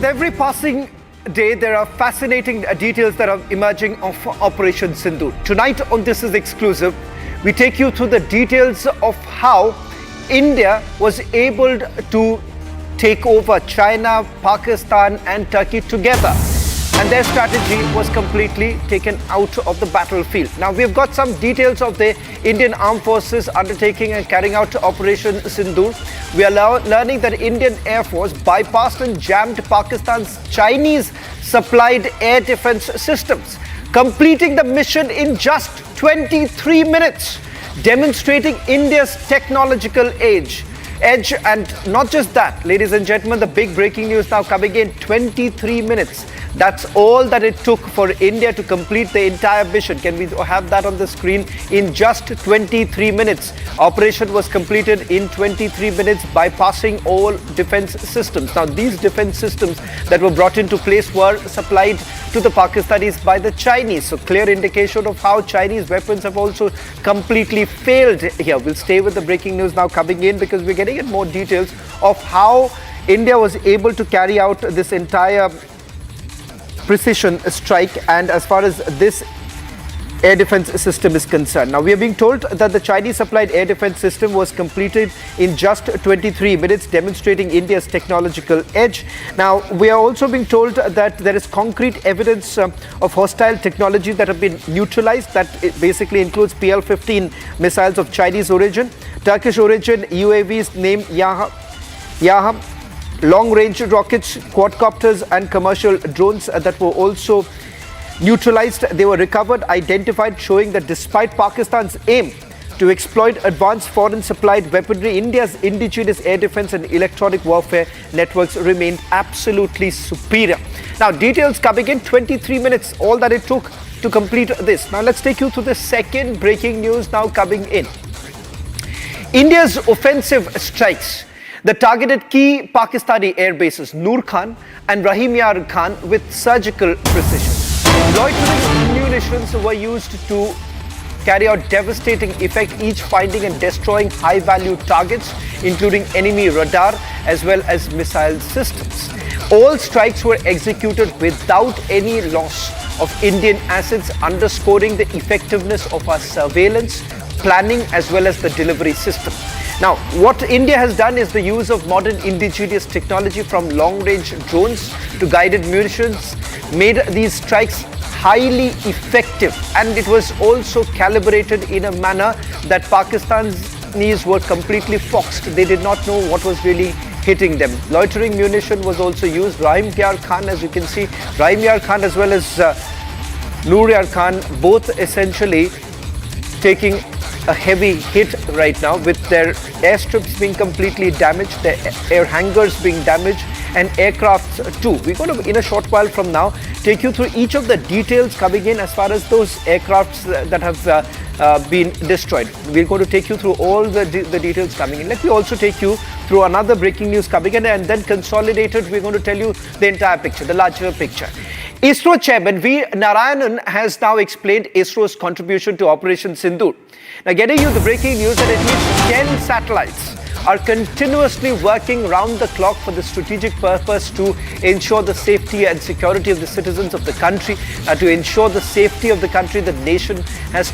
every passing day, there are fascinating details that are emerging of Operation Sindoor. Tonight on This Is Exclusive, we take you through the details of how India was able to take over China, Pakistan and Turkey together. And their strategy was completely taken out of the battlefield. Now, we've got some details of the Indian Armed Forces undertaking and carrying out Operation Sindoor. We are learning that Indian Air Force bypassed and jammed Pakistan's Chinese supplied air defense systems, completing the mission in just 23 minutes, demonstrating India's technological edge. And not just that, ladies and gentlemen, the big breaking news now coming in 23 minutes. That's all that it took for India to complete the entire mission. Can we have that on the screen? In just 23 minutes. Operation was completed in 23 minutes, bypassing all defense systems. Now, these defense systems that were brought into place were supplied to the Pakistanis by the Chinese. So, clear indication of how Chinese weapons have also completely failed here. We'll stay with the breaking news now coming in because we're getting more details of how India was able to carry out this entire precision strike, and as far as this air defense system is concerned. Now, we are being told that the Chinese supplied air defense system was completed in just 23 minutes, demonstrating India's technological edge. Now, we are also being told that there is concrete evidence of hostile technology that have been neutralized. That basically includes PL-15 missiles of Chinese origin, Turkish origin UAVs named Yaham, long-range rockets, quadcopters and commercial drones that were also neutralized. They were recovered, identified, showing that despite Pakistan's aim to exploit advanced foreign supplied weaponry, India's indigenous air defense and electronic warfare networks remained absolutely superior. Now, details coming in 23 minutes, all that it took to complete this. Now, let's take you through the second breaking news now coming in. India's offensive strikes the targeted key Pakistani air bases Noor Khan and Rahim Yar Khan with surgical precision. Loitering munitions were used to carry out devastating effect, each finding and destroying high-value targets, including enemy radar as well as missile systems. All strikes were executed without any loss of Indian assets, underscoring the effectiveness of our surveillance, planning as well as the delivery system. Now, what India has done is the use of modern indigenous technology from long-range drones to guided munitions made these strikes highly effective, and it was also calibrated in a manner that Pakistanis were completely foxed. They did not know what was really hitting them. Loitering munition was also used. Rahim Yar Khan, as you can see, Rahim Yar Khan as well as Noor Yar Khan, both essentially taking a heavy hit right now, with their airstrips being completely damaged, their air hangars being damaged, and aircrafts too. We're going to, in a short while from now, take you through each of the details coming in as far as those aircrafts that have been destroyed. We're going to take you through all the details coming in. Let me also take you through another breaking news coming in, and then consolidated, we're going to tell you the entire picture, the larger picture. ISRO Chairman V. Narayanan has now explained ISRO's contribution to Operation Sindoor. Now, getting you the breaking news that at least 10 satellites are continuously working round the clock for the strategic purpose to ensure the safety and security of the citizens of the country, to ensure the safety of the country the nation has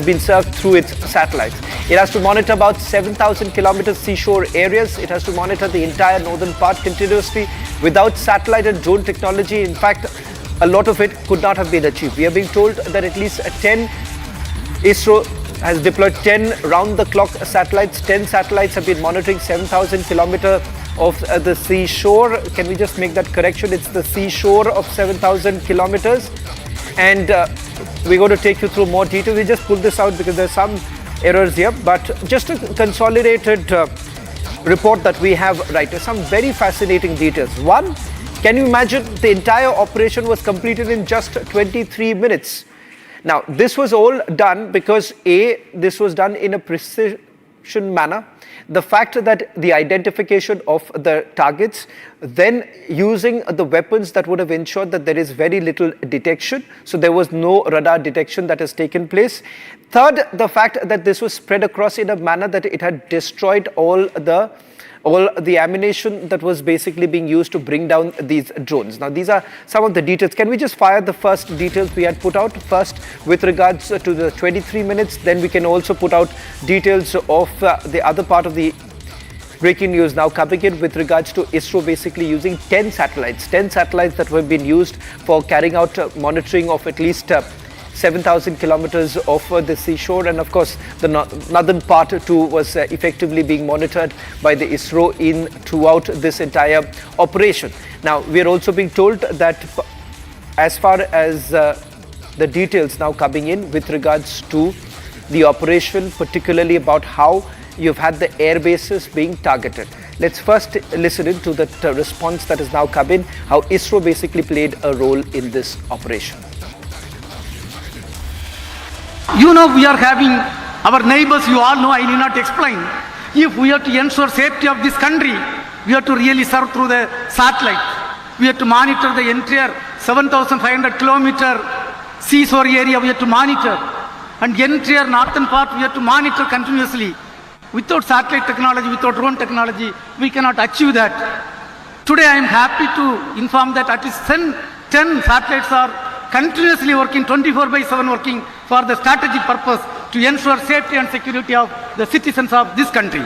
been served through its satellites. It has to monitor about 7,000 kilometers seashore areas. It has to monitor the entire northern part continuously. Without satellite and drone technology, in fact, a lot of it could not have been achieved. We are being told that at least 10 ISRO has deployed 10 round-the-clock satellites. 10 satellites have been monitoring 7,000 kilometers of the seashore. Can we just make that correction? It's the seashore of 7,000 kilometers. And we're going to take you through more details. We just pulled this out because there's some errors here. But just a consolidated report that we have, right, there's some very fascinating details. One, can you imagine the entire operation was completed in just 23 minutes? Now, this was all done because this was done in a precision manner. The fact that the identification of the targets, then using the weapons that would have ensured that there is very little detection. So there was no radar detection that has taken place. Third, the fact that this was spread across in a manner that it had destroyed all the all the ammunition that was basically being used to bring down these drones. Now, these are some of the details. Can we just fire the first details we had put out? First, with regards to the 23 minutes, then we can also put out details of the other part of the breaking news now coming in with regards to ISRO basically using 10 satellites that have been used for carrying out monitoring of at least 7,000 kilometers of the seashore, and of course the northern part too was effectively being monitored by the ISRO in throughout this entire operation. Now we are also being told that as far as the details now coming in with regards to the operation, particularly about how you've had the air bases being targeted. Let's first listen in to the response that has now come in, how ISRO basically played a role in this operation. You know, we are having our neighbors, you all know, I need not explain. If we have to ensure safety of this country, we have to really serve through the satellite. We have to monitor the entire 7,500 kilometer seashore area, we have to monitor. And the entire northern part, we have to monitor continuously. Without satellite technology, without drone technology, we cannot achieve that. Today I am happy to inform that at least 10 satellites are continuously working, 24/7 working for the strategic purpose to ensure safety and security of the citizens of this country.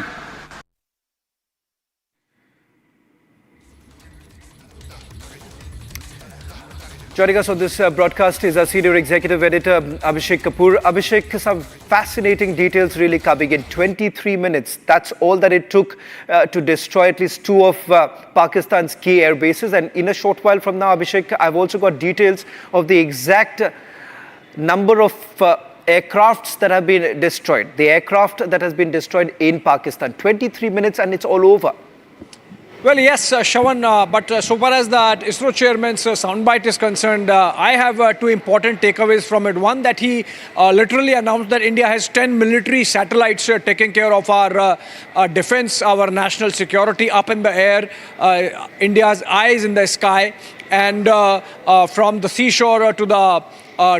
Joining us on this broadcast is our senior executive editor, Abhishek Kapoor. Abhishek, some fascinating details really coming in. 23 minutes, that's all that it took to destroy at least two of Pakistan's key air bases. And in a short while from now, Abhishek, I've also got details of the exact number of aircrafts that have been destroyed. The aircraft that has been destroyed in Pakistan. 23 minutes and it's all over. Well, yes, Shravan, but so far as that ISRO chairman's soundbite is concerned, I have two important takeaways from it. One, that he literally announced that India has 10 military satellites taking care of our defense, our national security up in the air, India's eyes in the sky, and from the seashore to the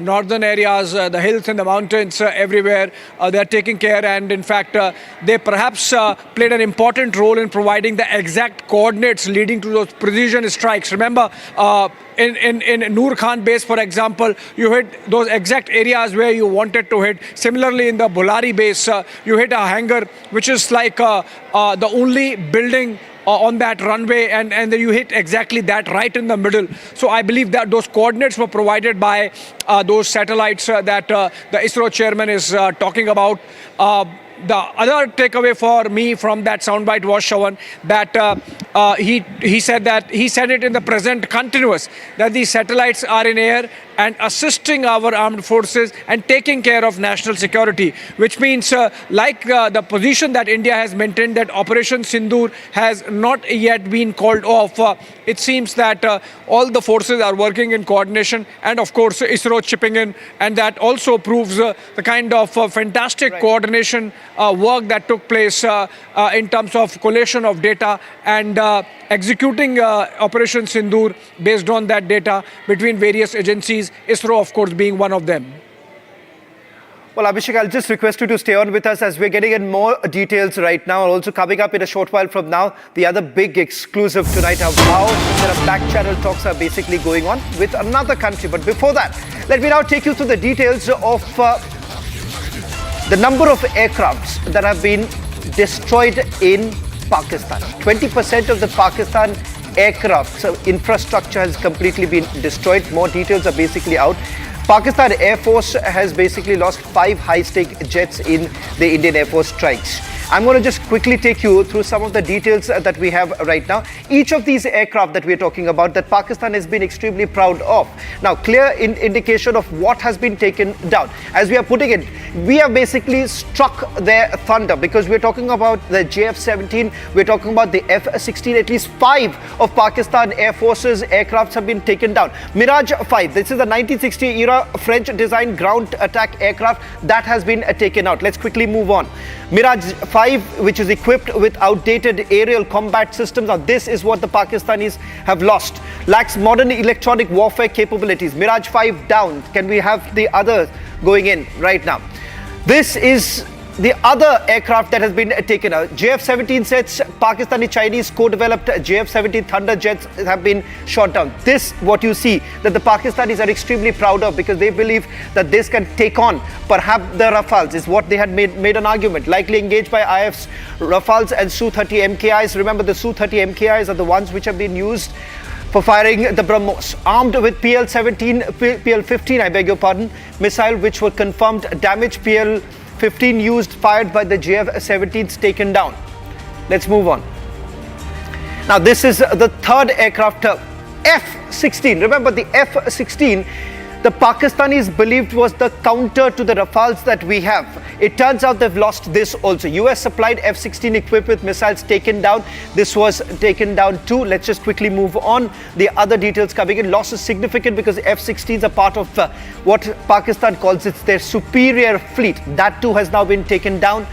northern areas, the hills and the mountains, everywhere, they are taking care, and in fact, they perhaps played an important role in providing the exact coordinates leading to those precision strikes. Remember, in Noor Khan base, for example, you hit those exact areas where you wanted to hit. Similarly, in the Bulari base, you hit a hangar, which is like the only building on that runway, and then you hit exactly that right in the middle. So I believe that those coordinates were provided by those satellites that the ISRO chairman is talking about. The other takeaway for me from that soundbite was, Shravan, that he said it in the present continuous, that these satellites are in air and assisting our armed forces and taking care of national security, which means like the position that India has maintained, that Operation Sindoor has not yet been called off. It seems that all the forces are working in coordination, and of course ISRO chipping in, and that also proves the kind of fantastic coordination work that took place in terms of collation of data and executing Operation Sindoor based on that data between various agencies, ISRO of course being one of them. Well, Abhishek, I'll just request you to stay on with us as we're getting in more details right now. Also coming up in a short while from now, the other big exclusive tonight of how there are back channel talks are basically going on with another country. But before that, let me now take you through the details of the number of aircrafts that have been destroyed in Pakistan. 20% of the Pakistan aircraft infrastructure has completely been destroyed. More details are basically out. Pakistan Air Force has basically lost 5 high-stake jets in the Indian Air Force strikes. I'm going to just quickly take you through some of the details that we have right now. Each of these aircraft that we're talking about, that Pakistan has been extremely proud of. Now, clear indication of what has been taken down. As we are putting it, we have basically struck their thunder, because we're talking about the JF-17, we're talking about the F-16. At least 5 of Pakistan Air Force's aircrafts have been taken down. Mirage 5, this is the 1960 era French-designed ground attack aircraft that has been taken out. Let's quickly move on. Mirage 5, which is equipped with outdated aerial combat systems. Now, this is what the Pakistanis have lost. Lacks modern electronic warfare capabilities. Mirage 5 down. Can we have the others going in right now? This is the other aircraft that has been taken out, JF-17 sets, Pakistani-Chinese co-developed JF-17 Thunder jets have been shot down. This, what you see, that the Pakistanis are extremely proud of, because they believe that this can take on perhaps the Rafales, is what they had made an argument. Likely engaged by IF's Rafales and Su-30 MKIs. Remember, the Su-30 MKIs are the ones which have been used for firing the Brahmos, armed with PL-15, I beg your pardon, missile, which were confirmed damaged. PL-15 used, fired by the JF-17s, taken down. Let's move on. Now, this is the third aircraft, F-16. Remember, the F-16, the Pakistanis believed was the counter to the Rafales that we have. It turns out they've lost this also. US supplied F-16 equipped with missiles taken down. This was taken down too. Let's just quickly move on. The other details coming in. Loss is significant because F-16s are part of what Pakistan calls their superior fleet. That too has now been taken down.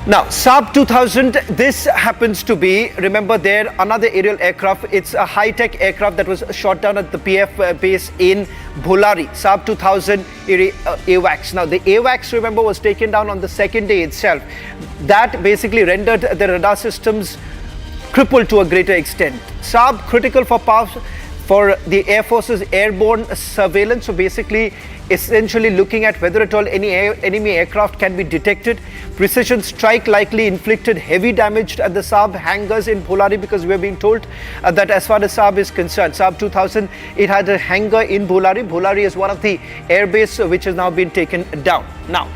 Now, Saab 2000, this happens to be, remember, there another aerial aircraft. It's a high-tech aircraft that was shot down at the PF base in Bholari. Saab 2000 AWACS. Now, the AWACS, remember, was taken down on the second day itself. That basically rendered the radar systems crippled to a greater extent. Saab critical for the Air Force's airborne surveillance. So basically, essentially looking at whether at all any enemy aircraft can be detected. Precision strike likely inflicted heavy damage at the Saab hangars in Bholari, because we are being told that as far as Saab is concerned, Saab 2000, it had a hangar in Bholari. Bholari is one of the airbase which has now been taken down. Now,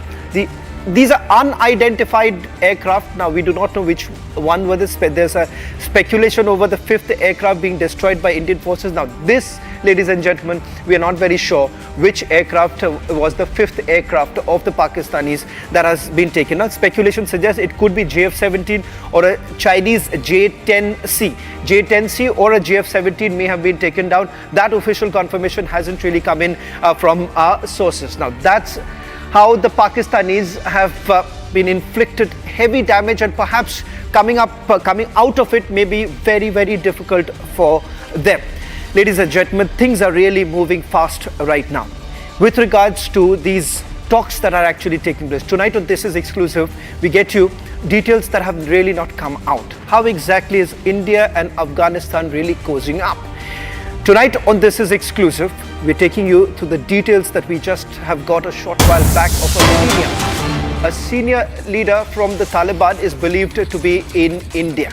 these are unidentified aircraft. Now, we do not know which one were there's a speculation over the fifth aircraft being destroyed by Indian forces. Now, this, ladies and gentlemen, we are not very sure which aircraft was the fifth aircraft of the Pakistanis that has been taken. Now, speculation suggests it could be JF-17 or a Chinese J-10C. J-10C or a JF-17 may have been taken down. That official confirmation hasn't really come in from our sources. Now, that's how the Pakistanis have been inflicted heavy damage, and perhaps coming out of it may be very, very difficult for them. Ladies and gentlemen, things are really moving fast right now with regards to these talks that are actually taking place. Tonight on This Is Exclusive, we get you details that have really not come out. How exactly is India and Afghanistan really cozying up? Tonight on This Is Exclusive, we're taking you to the details that we just have got a short while back of a senior leader from the Taliban is believed to be in India.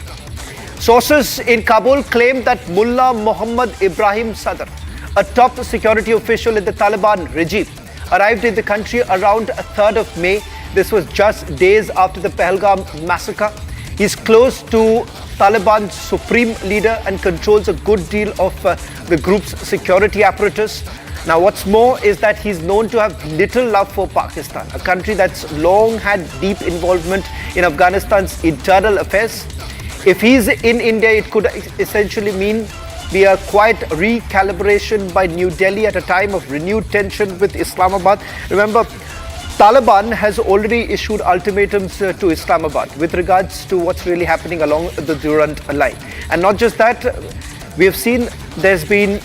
Sources in Kabul claim that Mullah Muhammad Ibrahim Sadr, a top security official in the Taliban regime, arrived in the country around 3rd of May. This was just days after the Pahalgam massacre. He's close to Taliban's supreme leader and controls a good deal of the group's security apparatus. Now, what's more is that he's known to have little love for Pakistan, a country that's long had deep involvement in Afghanistan's internal affairs. If he's in India, it could essentially be a quiet recalibration by New Delhi at a time of renewed tension with Islamabad. Remember, Taliban has already issued ultimatums to Islamabad with regards to what's really happening along the Durand line. And not just that, we have seen there's been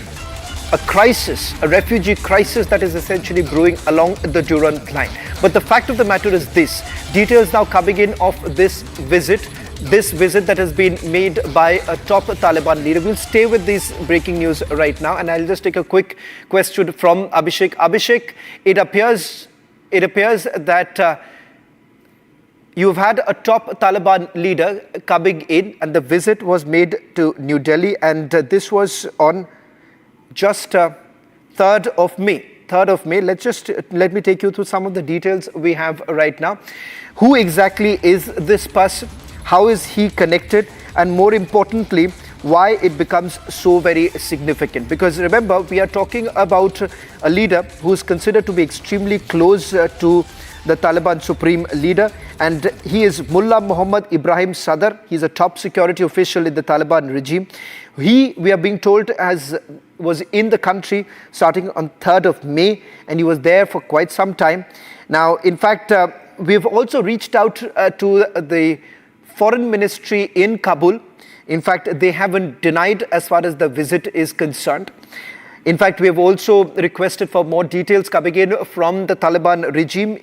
a crisis, a refugee crisis that is essentially brewing along the Durand line. But the fact of the matter is this, details now coming in of this visit that has been made by a top Taliban leader. We'll stay with this breaking news right now, and I'll just take a quick question from Abhishek. Abhishek, it appears that you've had a top Taliban leader coming in, and the visit was made to New Delhi, and this was on just 3rd of May. 3rd of May. Let me take you through some of the details we have right now. Who exactly is this person? How is he connected? And more importantly, why it becomes so very significant? Because remember, we are talking about a leader who is considered to be extremely close to the Taliban supreme leader, and he is Mullah Muhammad Ibrahim Sadr. He's a top security official in the Taliban regime. We are being told, was in the country starting on 3rd of May, and he was there for quite some time. Now, in fact, we've also reached out to the Foreign Ministry in Kabul. In fact, they haven't denied as far as the visit is concerned. In fact, we have also requested for more details coming in from the Taliban regime.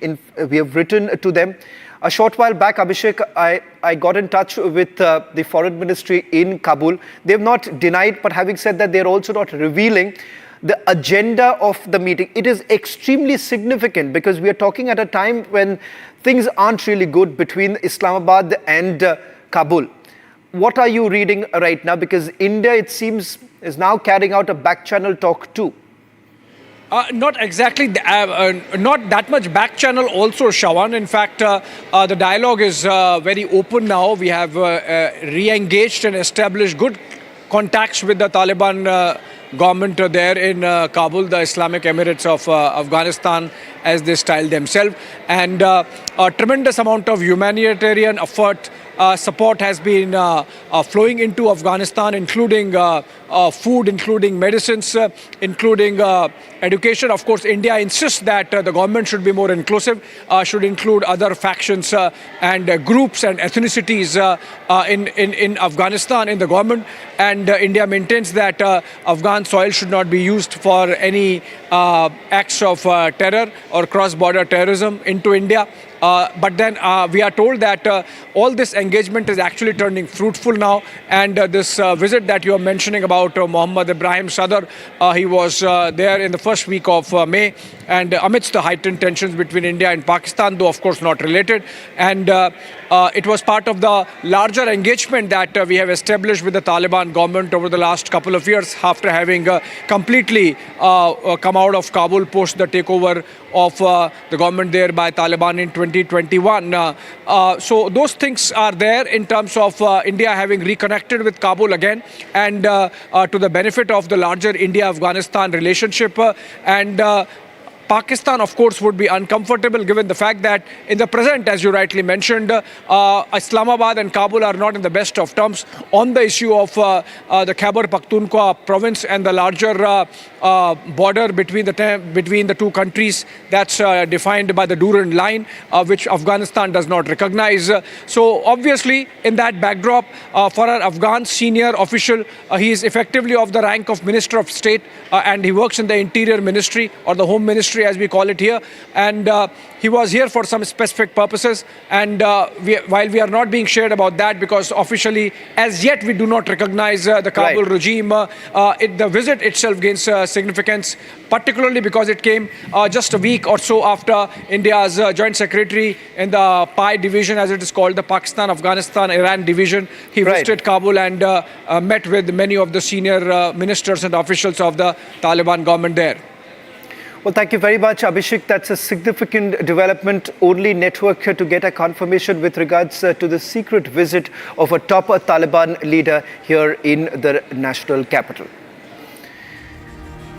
We have written to them. A short while back, Abhishek, I got in touch with the foreign ministry in Kabul. They have not denied, but having said that, they're also not revealing the agenda of the meeting. It is extremely significant because we are talking at a time when things aren't really good between Islamabad and Kabul. What are you reading right now? Because India, it seems, is now carrying out a back-channel talk too. Not exactly, not that much back channel also, Shawan. In fact, the dialogue is very open now. We have re-engaged and established good contacts with the Taliban government there in Kabul, the Islamic Emirates of Afghanistan, as they style themselves. And a tremendous amount of humanitarian effort, support has been flowing into Afghanistan, including food, including medicines, including education. Of course, India insists that the government should be more inclusive, should include other factions and groups and ethnicities in Afghanistan, in the government. And India maintains that Afghan soil should not be used for any acts of terror or cross-border terrorism into India. But then we are told that all this engagement is actually turning fruitful now. And this visit that you are mentioning about Mohammad Ibrahim Sadr, he was there in the first week of May, and amidst the heightened tensions between India and Pakistan, though of course not related. And it was part of the larger engagement that we have established with the Taliban government over the last couple of years, after having completely come out of Kabul post the takeover of the government there by Taliban in 2021. So those things are there in terms of India having reconnected with Kabul again, and to the benefit of the larger India-Afghanistan relationship. And Pakistan, of course, would be uncomfortable given the fact that in the present, as you rightly mentioned, Islamabad and Kabul are not in the best of terms on the issue of the Khyber Pakhtunkhwa province and the larger border between the two countries that's defined by the Durand line, which Afghanistan does not recognize. So obviously, in that backdrop, for an Afghan senior official, he is effectively of the rank of Minister of State, and he works in the Interior Ministry or the Home Ministry, as we call it here. And he was here for some specific purposes. And while we are not being shared about that, because officially, as yet, we do not recognize the Kabul regime, the visit itself gains significance, particularly because it came just a week or so after India's Joint Secretary in the PI division, as it is called, the Pakistan, Afghanistan, Iran division. He visited Kabul and met with many of the senior ministers and officials of the Taliban government there. Well, thank you very much, Abhishek. That's a significant development. Only network to get a confirmation with regards to the secret visit of a top Taliban leader here in the national capital.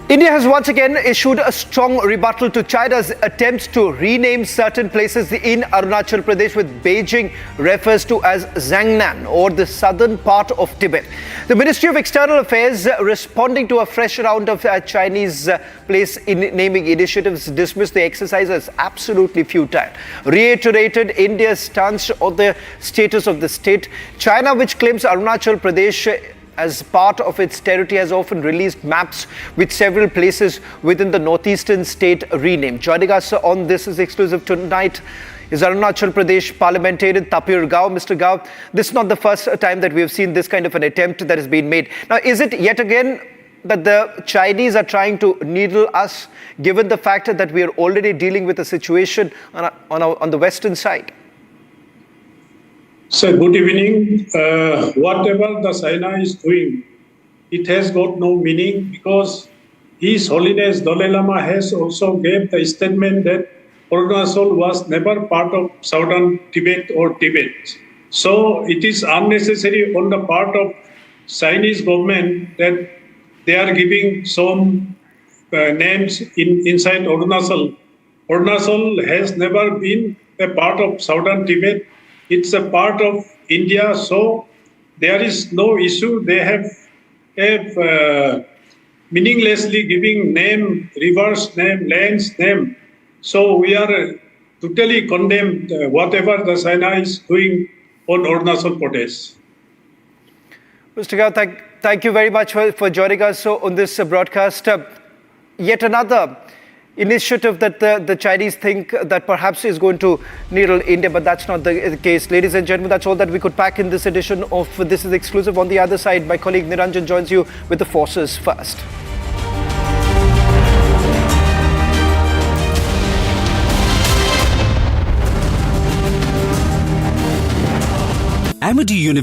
India has once again issued a strong rebuttal to China's attempts to rename certain places in Arunachal Pradesh, with Beijing refers to as Zhangnan, or the southern part of Tibet. The Ministry of External Affairs, responding to a fresh round of Chinese place in naming initiatives, dismissed the exercise as absolutely futile, reiterated India's stance on the status of the state. China, which claims Arunachal Pradesh as part of its territory, has often released maps with several places within the northeastern state renamed. Joining us on This Is Exclusive tonight is Arunachal Pradesh parliamentarian Tapir Gao. Mr. Gao, this is not the first time that we have seen this kind of an attempt that has been made. Now, is it yet again that the Chinese are trying to needle us, given the fact that we are already dealing with a situation on the western side? So good evening. Whatever the China is doing, it has got no meaning, because His Holiness Dalai Lama has also gave the statement that Arunachal was never part of southern Tibet or Tibet. So it is unnecessary on the part of Chinese government that they are giving some names inside Arunachal. Arunachal has never been a part of southern Tibet. It's a part of India, so there is no issue. They have meaninglessly giving name, rivers name, lands name. So we are totally condemned whatever the China is doing on Arunachal Pradesh. Mr. Gao, thank you very much for joining us on this broadcast. yet another initiative that the Chinese think that perhaps is going to needle India, but that's not the case. Ladies and gentlemen, that's all that we could pack in this edition of This is Exclusive. On the other side, my colleague Niranjan joins you with the forces first. Amity University